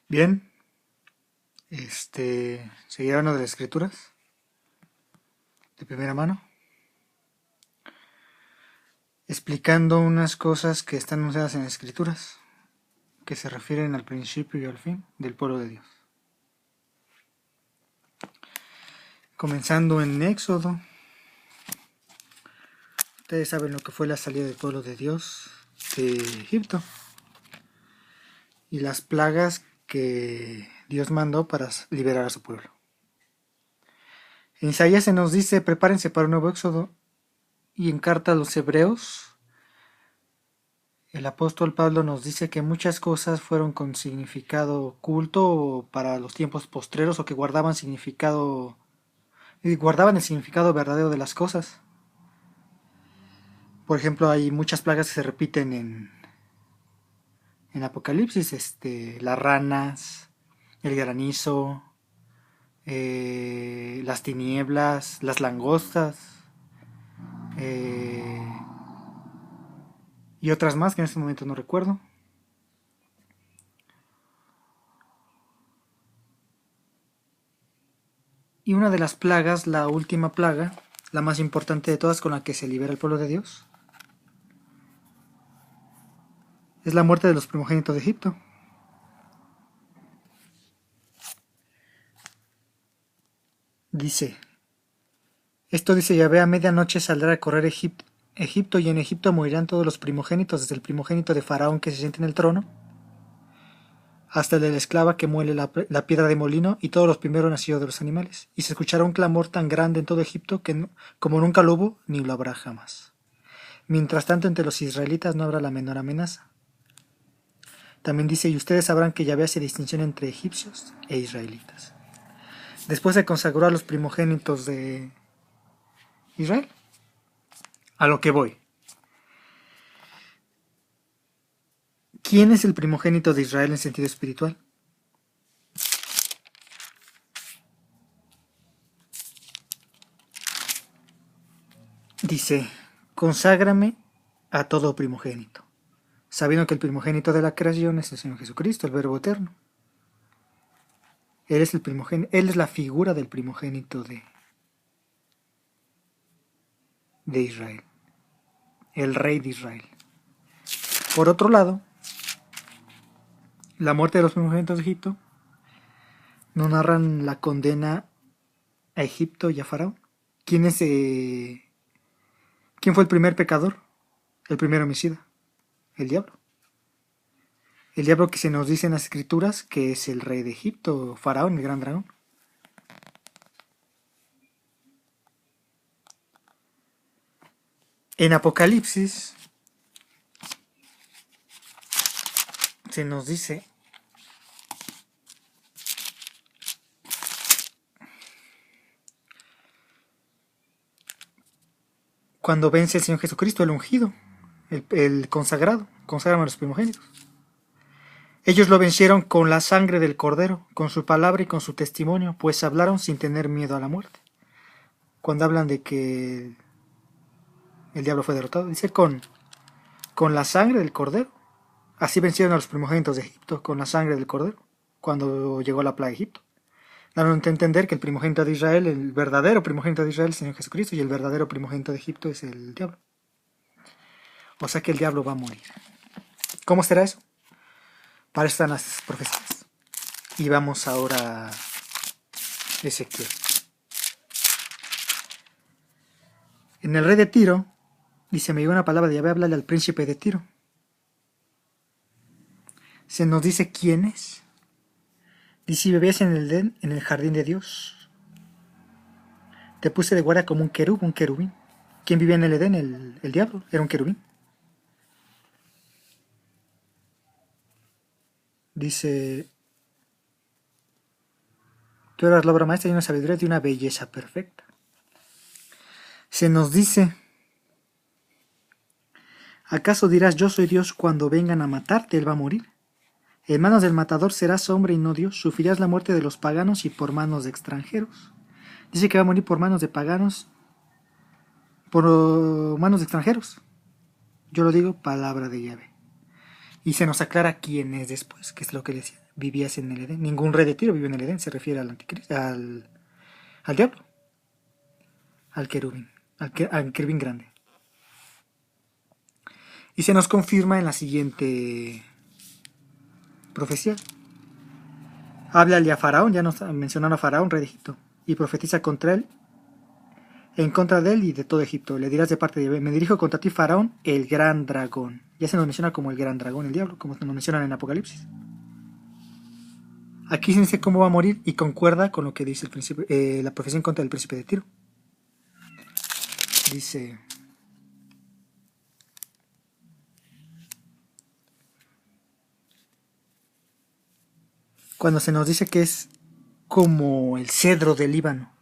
Bien, seguirá una de las escrituras de primera mano, explicando unas cosas que están anunciadas en las escrituras, que se refieren al principio y al fin del pueblo de Dios. Comenzando en Éxodo, ustedes saben lo que fue la salida del pueblo de Dios de Egipto y las plagas que Dios mandó para liberar a su pueblo. En Isaías se nos dice, prepárense para un nuevo éxodo, y en carta a los hebreos, el apóstol Pablo nos dice que muchas cosas fueron con significado oculto para los tiempos postreros o que guardaban el significado verdadero de las cosas. Por ejemplo, hay muchas plagas que se repiten en Apocalipsis, las ranas, el granizo, las tinieblas, las langostas, eh, y otras más que en este momento no recuerdo. Y una de las plagas, la última plaga, la más importante de todas con la que se libera el pueblo de Dios, es la muerte de los primogénitos de Egipto. Dice, esto dice Yahvé, a medianoche saldrá a correr Egipto y en Egipto morirán todos los primogénitos, desde el primogénito de Faraón que se siente en el trono, hasta el de la esclava que muele la piedra de molino y todos los primeros nacidos de los animales. Y se escuchará un clamor tan grande en todo Egipto como nunca lo hubo ni lo habrá jamás. Mientras tanto, entre los israelitas no habrá la menor amenaza. También dice, y ustedes sabrán que Yahvé hace distinción entre egipcios e israelitas. Después se consagró a los primogénitos de Israel. A lo que voy. ¿Quién es el primogénito de Israel en sentido espiritual? Dice, conságrame a todo primogénito, sabiendo que el primogénito de la creación es el Señor Jesucristo, el Verbo eterno. Él es el primogénito, Él es la figura del primogénito de Israel, el rey de Israel. Por otro lado, la muerte de los primogénitos de Egipto no narran la condena a Egipto y a Faraón. ¿Quién fue el primer pecador? El primer homicida, el diablo. El diablo que se nos dice en las escrituras que es el rey de Egipto, Faraón, el gran dragón. En Apocalipsis se nos dice cuando vence el Señor Jesucristo, el ungido, el consagrado, consagram a los primogénitos. Ellos lo vencieron con la sangre del cordero, con su palabra y con su testimonio, pues hablaron sin tener miedo a la muerte. Cuando hablan de que el diablo fue derrotado, dice con la sangre del cordero. Así vencieron a los primogénitos de Egipto, con la sangre del cordero, cuando llegó la plaga de Egipto. Dando a entender que el primogénito de Israel, el verdadero primogénito de Israel es el Señor Jesucristo y el verdadero primogénito de Egipto es el diablo. O sea que el diablo va a morir. ¿Cómo será eso? Para eso están las profecías. Y vamos ahora a Ezequiel. En el rey de Tiro, dice, me llegó una palabra de Yahvé, háblale al príncipe de Tiro. Se nos dice quién es. Dice, bebías en el Edén, en el jardín de Dios. Te puse de guardia como un querubín. ¿Quién vivía en el Edén? El diablo, era un querubín. Dice, tú eras la obra maestra de una sabiduría y de una belleza perfecta. Se nos dice, ¿acaso dirás yo soy Dios cuando vengan a matarte? Él va a morir. En manos del matador serás hombre y no Dios. Sufrirás la muerte de los paganos y por manos de extranjeros. Dice que va a morir por manos de paganos, por manos de extranjeros. Yo lo digo, palabra de Yahvé. Y se nos aclara quién es después, que es lo que decía. Vivías en el Edén. Ningún rey de Tiro vivió en el Edén, se refiere al anticristo, al diablo, al querubín, al querubín grande. Y se nos confirma en la siguiente profecía. Háblale a Faraón, ya nos mencionaron a Faraón, rey de Egipto, y profetiza contra él, en contra de él y de todo Egipto. Le dirás de parte de Yahvé: me dirijo contra ti, Faraón, el gran dragón. Ya se nos menciona como el gran dragón, el diablo, como se nos mencionan en Apocalipsis. Aquí se dice cómo va a morir y concuerda con lo que dice la profecía en contra del príncipe de Tiro. Dice: cuando se nos dice que es como el cedro del Líbano.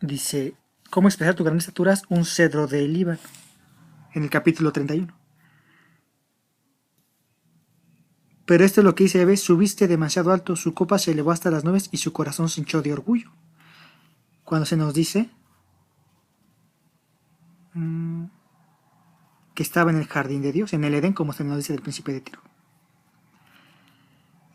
Dice: ¿cómo expresar tu gran estatura? Un cedro del Líbano. En el capítulo 31. Pero esto es lo que dice Yahvé: subiste demasiado alto, su copa se elevó hasta las nubes y su corazón se hinchó de orgullo. Cuando se nos dice que estaba en el jardín de Dios, en el Edén, como se nos dice del príncipe de Tiro.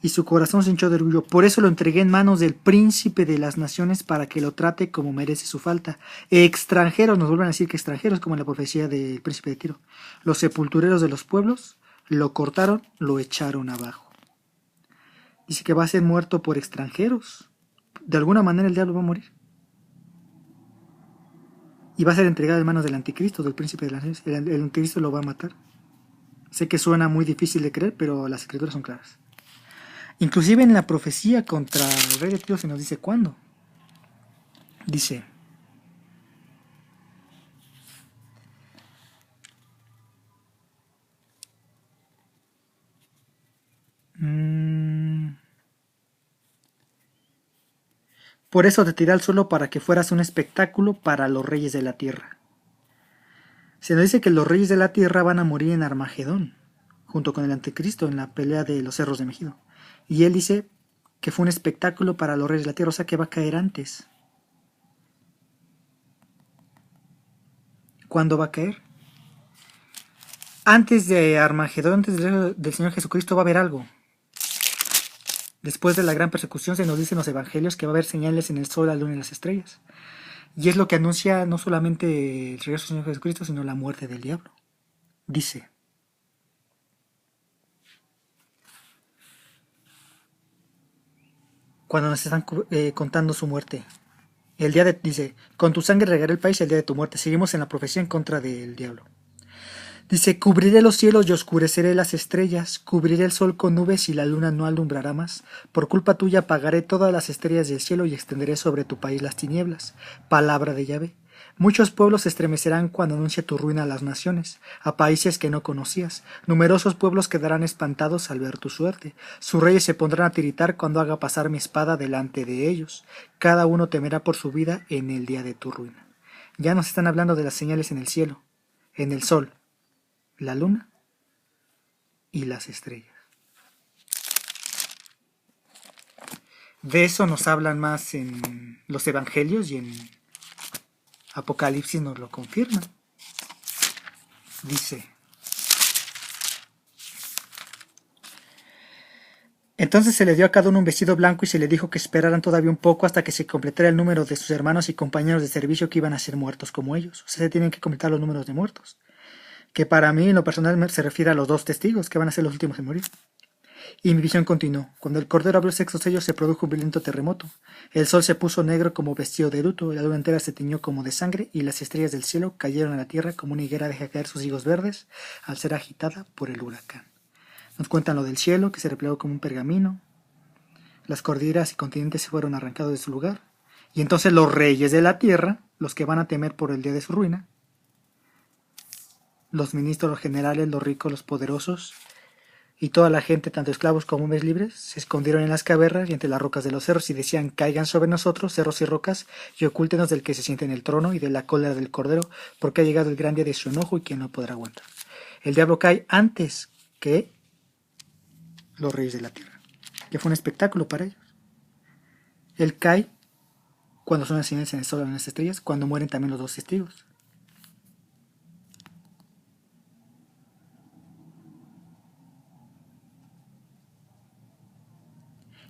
Y su corazón se hinchó de orgullo. Por eso lo entregué en manos del príncipe de las naciones, para que lo trate como merece su falta. Extranjeros, nos vuelven a decir que extranjeros, como en la profecía del príncipe de Tiro. Los sepultureros de los pueblos lo cortaron, lo echaron abajo. Dice que va a ser muerto por extranjeros. De alguna manera el diablo va a morir. Y va a ser entregado en manos del anticristo, del príncipe de las naciones. El anticristo lo va a matar. Sé que suena muy difícil de creer, pero las escrituras son claras. Inclusive en la profecía contra el rey de Tiro se nos dice cuándo. Dice: por eso te tiré al suelo, para que fueras un espectáculo para los reyes de la tierra. Se nos dice que los reyes de la tierra van a morir en Armagedón, junto con el anticristo, en la pelea de los cerros de Megido. Y él dice que fue un espectáculo para los reyes de la tierra, o sea que va a caer antes. ¿Cuándo va a caer? Antes de Armagedón, antes del Señor Jesucristo, va a haber algo. Después de la gran persecución se nos dice en los evangelios que va a haber señales en el sol, la luna y las estrellas. Y es lo que anuncia no solamente el regreso del Señor Jesucristo, sino la muerte del diablo. Dice: cuando nos están contando su muerte, dice: con tu sangre regaré el país el día de tu muerte. Seguimos en la profecía en contra del diablo. Dice: cubriré los cielos y oscureceré las estrellas, cubriré el sol con nubes y la luna no alumbrará más. Por culpa tuya apagaré todas las estrellas del cielo y extenderé sobre tu país las tinieblas. Palabra de Yahvé. Muchos pueblos se estremecerán cuando anuncie tu ruina a las naciones, a países que no conocías. Numerosos pueblos quedarán espantados al ver tu suerte. Sus reyes se pondrán a tiritar cuando haga pasar mi espada delante de ellos. Cada uno temerá por su vida en el día de tu ruina. Ya nos están hablando de las señales en el cielo, en el sol, la luna y las estrellas. De eso nos hablan más en los evangelios, y en Apocalipsis nos lo confirman. Dice: entonces se le dio a cada uno un vestido blanco y se le dijo que esperaran todavía un poco hasta que se completara el número de sus hermanos y compañeros de servicio que iban a ser muertos como ellos. O sea, se tienen que completar los números de muertos. Que para mí, en lo personal, se refiere a los 2 testigos, que van a ser los últimos en morir. Y mi visión continuó. Cuando el Cordero abrió el sexto sello, se produjo un violento terremoto. El sol se puso negro como vestido de luto, la luna entera se tiñó como de sangre, y las estrellas del cielo cayeron a la tierra como una higuera deja caer sus higos verdes al ser agitada por el huracán. Nos cuentan lo del cielo, que se replegó como un pergamino. Las cordilleras y continentes se fueron arrancados de su lugar. Y entonces los reyes de la tierra, los que van a temer por el día de su ruina, los ministros, los generales, los ricos, los poderosos, y toda la gente, tanto esclavos como hombres libres, se escondieron en las cavernas y entre las rocas de los cerros y decían: caigan sobre nosotros, cerros y rocas, y ocúltenos del que se siente en el trono y de la cólera del Cordero, porque ha llegado el gran día de su enojo y quien no podrá aguantar. El diablo cae antes que los reyes de la tierra, que fue un espectáculo para ellos. Él cae cuando son las señales en el sol y en las estrellas, cuando mueren también los 2 testigos.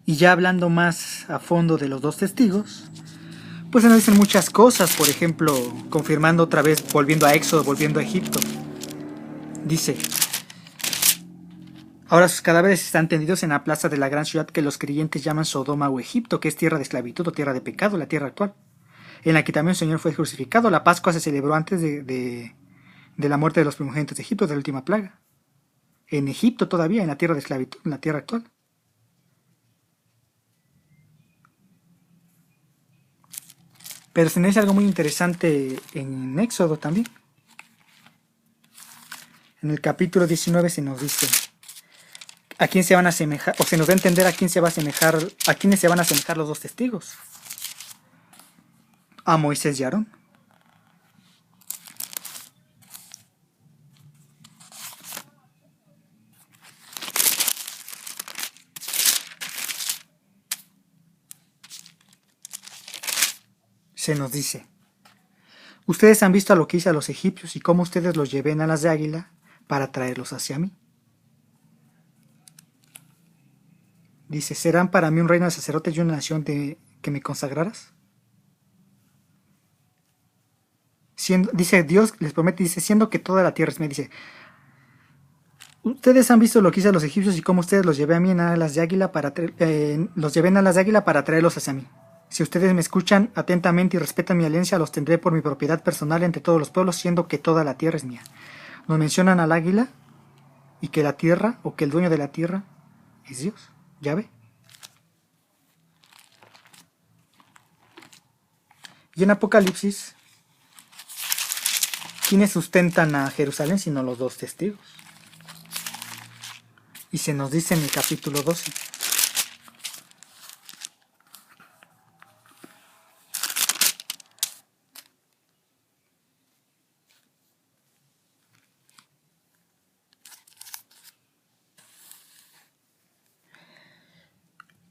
Y ya hablando más a fondo de los dos testigos, pues se nos dicen muchas cosas, por ejemplo, confirmando otra vez, volviendo a Éxodo, volviendo a Egipto. Dice: ahora sus cadáveres están tendidos en la plaza de la gran ciudad que los creyentes llaman Sodoma o Egipto, que es tierra de esclavitud o tierra de pecado, la tierra actual, en la que también el Señor fue crucificado. La Pascua se celebró antes de la muerte de los primogénitos de Egipto, de la última plaga. En Egipto todavía, en la tierra de esclavitud, en la tierra actual. Pero se nos dice algo muy interesante en Éxodo también. En el capítulo 19 se nos dice a quién se van a asemejar, o se nos da a entender a quién se va a asemejar, a quiénes se van a asemejar los dos testigos. A Moisés y Aarón. Se nos dice: ustedes han visto a lo que hice a los egipcios y cómo ustedes los llevé en alas de águila para traerlos hacia mí. Dice: ¿serán para mí un reino de sacerdotes y una nación que me consagrarás? Dice Dios, les promete, dice, siendo que toda la tierra es mía, dice: ustedes han visto lo que hice a los egipcios y cómo ustedes los llevé a mí en alas de águila los llevé en alas de águila para traerlos hacia mí. Si ustedes me escuchan atentamente y respetan mi alianza, los tendré por mi propiedad personal entre todos los pueblos, siendo que toda la tierra es mía. Nos mencionan al águila y que la tierra, o que el dueño de la tierra, es Dios, Yahvé. Y en Apocalipsis, ¿quiénes sustentan a Jerusalén sino los dos testigos? Y se nos dice en el capítulo 12: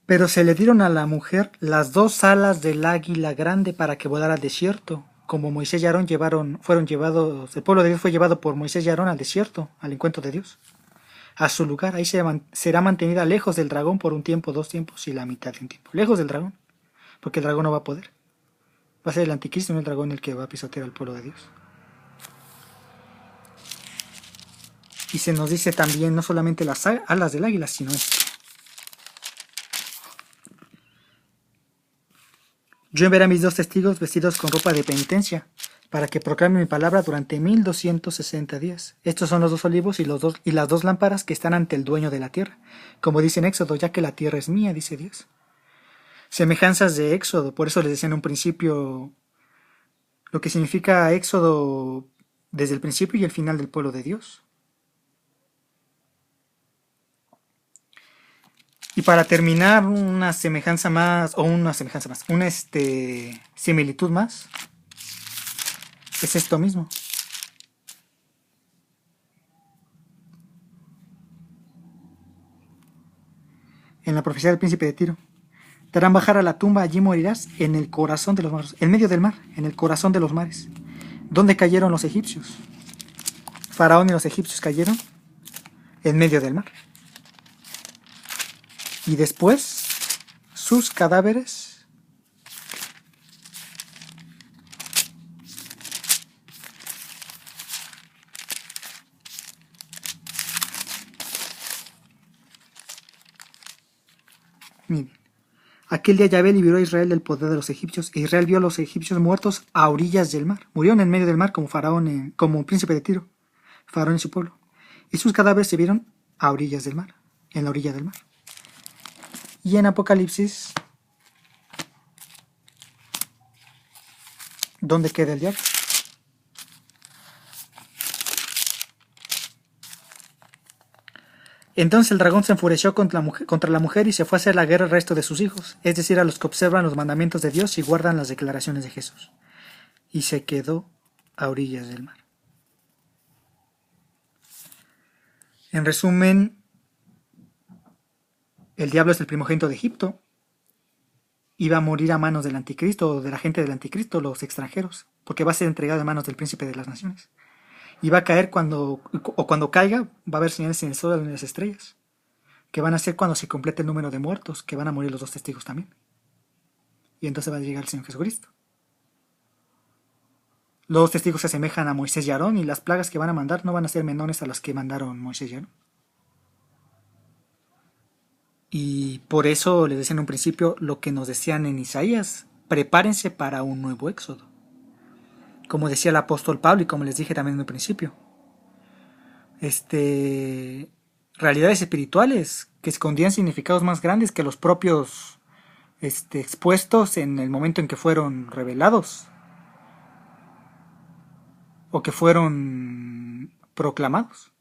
pero se le dieron a la mujer las dos alas del águila grande para que volara al desierto, como Moisés y Aarón fueron llevados, el pueblo de Dios fue llevado por Moisés y Aarón al desierto, al encuentro de Dios, a su lugar. Ahí será mantenida lejos del dragón por un tiempo, 2 tiempos y la mitad de un tiempo. Lejos del dragón, porque el dragón no va a poder. Va a ser el anticristo, no el dragón, el que va a pisotear al pueblo de Dios. Y se nos dice también no solamente las alas del águila, sino esto: yo enviaré a mis dos testigos vestidos con ropa de penitencia, para que proclamen mi palabra durante 1260 días. Estos son los dos olivos y las dos lámparas que están ante el dueño de la tierra. Como dice en Éxodo, ya que la tierra es mía, dice Dios. Semejanzas de Éxodo, por eso les decía en un principio lo que significa Éxodo desde el principio y el final del pueblo de Dios. Y para terminar, una similitud más, es esto mismo. En la profecía del príncipe de Tiro: te harán bajar a la tumba, allí morirás, en el corazón de los mares, en medio del mar, en el corazón de los mares. ¿Dónde cayeron los egipcios? Faraón y los egipcios cayeron en medio del mar. Y después, sus cadáveres miren, aquel día Yahvé liberó a Israel del poder de los egipcios, e Israel vio a los egipcios muertos a orillas del mar. Murieron en medio del mar como Faraón, como príncipe de Tiro, Faraón y su pueblo. Y sus cadáveres se vieron a orillas del mar, en la orilla del mar. Y en Apocalipsis, ¿dónde queda el diablo? Entonces el dragón se enfureció contra la mujer y se fue a hacer la guerra al resto de sus hijos, es decir, a los que observan los mandamientos de Dios y guardan las declaraciones de Jesús. Y se quedó a orillas del mar. En resumen, el diablo es el primogénito de Egipto. Iba a morir a manos del anticristo o de la gente del anticristo, los extranjeros, porque va a ser entregado a manos del príncipe de las naciones. Y va a caer cuando caiga, va a haber señales en el sol y en las estrellas. que van a ser cuando se complete el número de muertos, que van a morir los dos testigos también. Y entonces va a llegar el Señor Jesucristo. Los dos testigos se asemejan a Moisés y Aarón, y las plagas que van a mandar no van a ser menores a las que mandaron Moisés y Aarón. Y por eso les decía en un principio lo que nos decían en Isaías: prepárense para un nuevo éxodo. Como decía el apóstol Pablo y como les dije también en un principio, realidades espirituales que escondían significados más grandes que los propios expuestos en el momento en que fueron revelados o que fueron proclamados.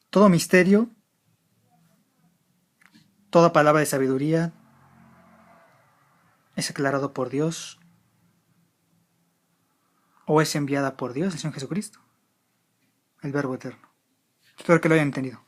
Todo misterio, toda palabra de sabiduría es aclarado por Dios o es enviada por Dios, el Señor Jesucristo, el Verbo eterno. Espero que lo hayan entendido.